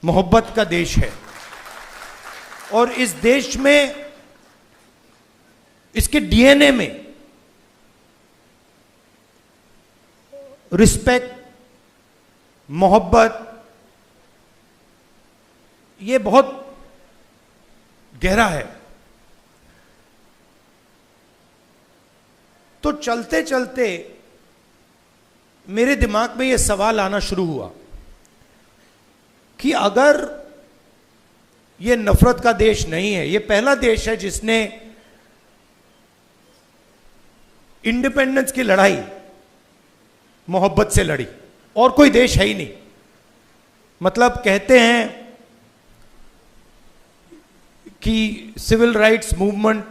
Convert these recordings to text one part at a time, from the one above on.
मोहब्बत का देश है और इस देश में, इसके डीएनए में रिस्पेक्ट, मोहब्बत, ये बहुत गहरा है। तो चलते चलते मेरे दिमाग में यह सवाल आना शुरू हुआ कि अगर यह नफरत का देश नहीं है, यह पहला देश है जिसने इंडिपेंडेंस की लड़ाई मोहब्बत से लड़ी, और कोई देश है ही नहीं। मतलब कहते हैं कि civil rights movement,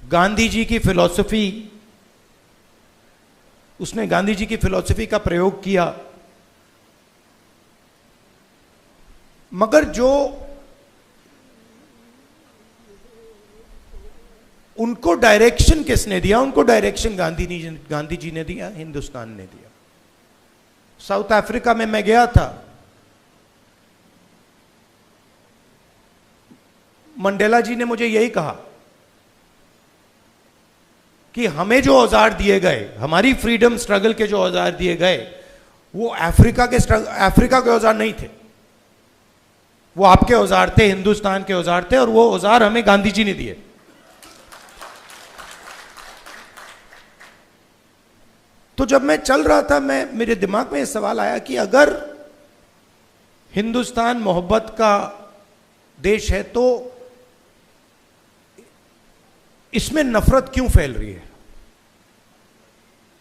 Gandhi ji की फिलॉसफी, उसने गांधी जी की फिलॉसफी का प्रयोग किया, मगर जो उनको डायरेक्शन किसने दिया? उनको डायरेक्शन गांधी जी ने दिया, हिंदुस्तान ने दिया। साउथ अफ्रीका में मैं गया था, मंडेला जी ने मुझे यही कहा कि हमें जो औजार दिए गए, हमारी फ्रीडम स्ट्रगल के जो औजार दिए गए, वो अफ्रीका के औजार नहीं थे, वो आपके औजार थे, हिंदुस्तान के औजार थे, और वो औजार हमें गांधी जी ने दिए। तो जब मैं चल रहा था, मेरे दिमाग में यह सवाल आया कि अगर हिंदुस्तान मोहब्बत का देश है तो इसमें नफरत क्यों फैल रही है?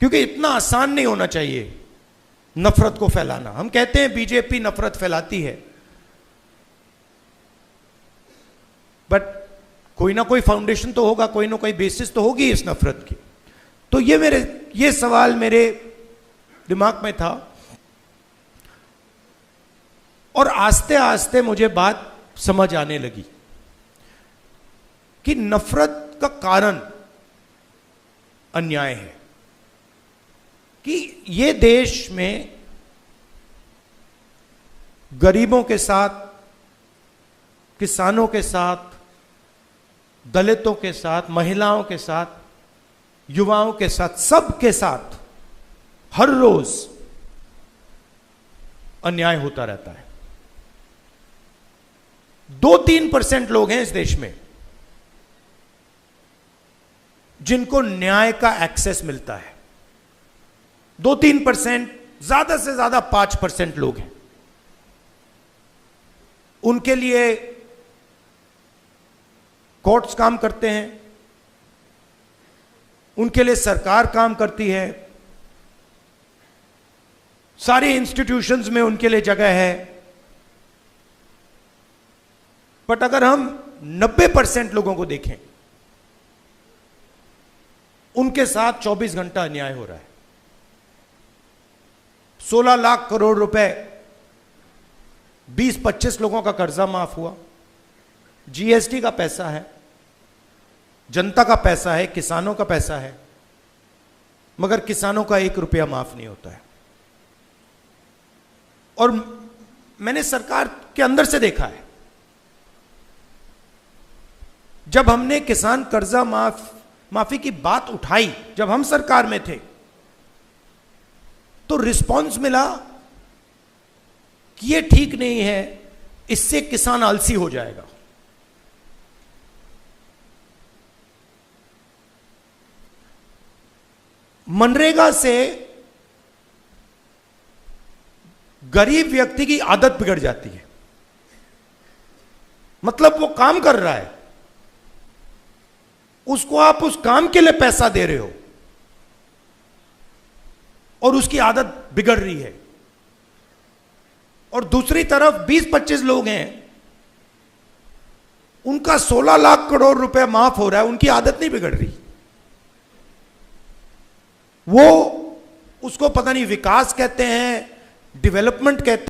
क्योंकि इतना आसान नहीं होना चाहिए नफरत को फैलाना। हम कहते हैं बीजेपी नफरत फैलाती है, बट कोई ना कोई फाउंडेशन तो होगा, कोई ना कोई बेसिस तो होगी इस नफरत की। तो ये सवाल मेरे दिमाग में था, और आस्ते आस्ते मुझे बात समझ आने लगी कि नफरत का कारण अन्याय है, कि ये देश में गरीबों के साथ, किसानों के साथ, दलितों के साथ, महिलाओं के साथ, युवाओं के साथ, सबके साथ हर रोज अन्याय होता रहता है। 2-3% लोग हैं इस देश में जिनको न्याय का एक्सेस मिलता है। 2-3%, ज्यादा से ज्यादा 5% लोग हैं। उनके लिए कोर्ट्स काम करते हैं, उनके लिए सरकार काम करती है, सारी इंस्टीट्यूशंस में उनके लिए जगह है। बट अगर हम 90% लोगों को देखें, उनके साथ 24 घंटा अन्याय हो रहा है। 16 लाख करोड़ रुपए 20-25 लोगों का कर्जा माफ हुआ। जीएसटी का पैसा है, जनता का पैसा है, किसानों का पैसा है, मगर किसानों का 1 रुपया माफ नहीं होता है। और मैंने सरकार के अंदर से देखा है, जब हमने किसान कर्जा माफी की बात उठाई, जब हम सरकार में थे, तो रिस्पॉन्स मिला कि यह ठीक नहीं है, इससे किसान आलसी हो जाएगा। मनरेगा से गरीब व्यक्ति की आदत बिगड़ जाती है। मतलब वो काम कर रहा है, उसको आप उस काम के लिए पैसा दे रहे हो और उसकी आदत बिगड़ रही है। और दूसरी तरफ 20-25 लोग हैं, उनका 16 लाख करोड़ रुपए माफ हो रहा है, उनकी आदत नहीं बिगड़ रही। वो उसको पता नहीं विकास कहते हैं, डेवलपमेंट कहते हैं।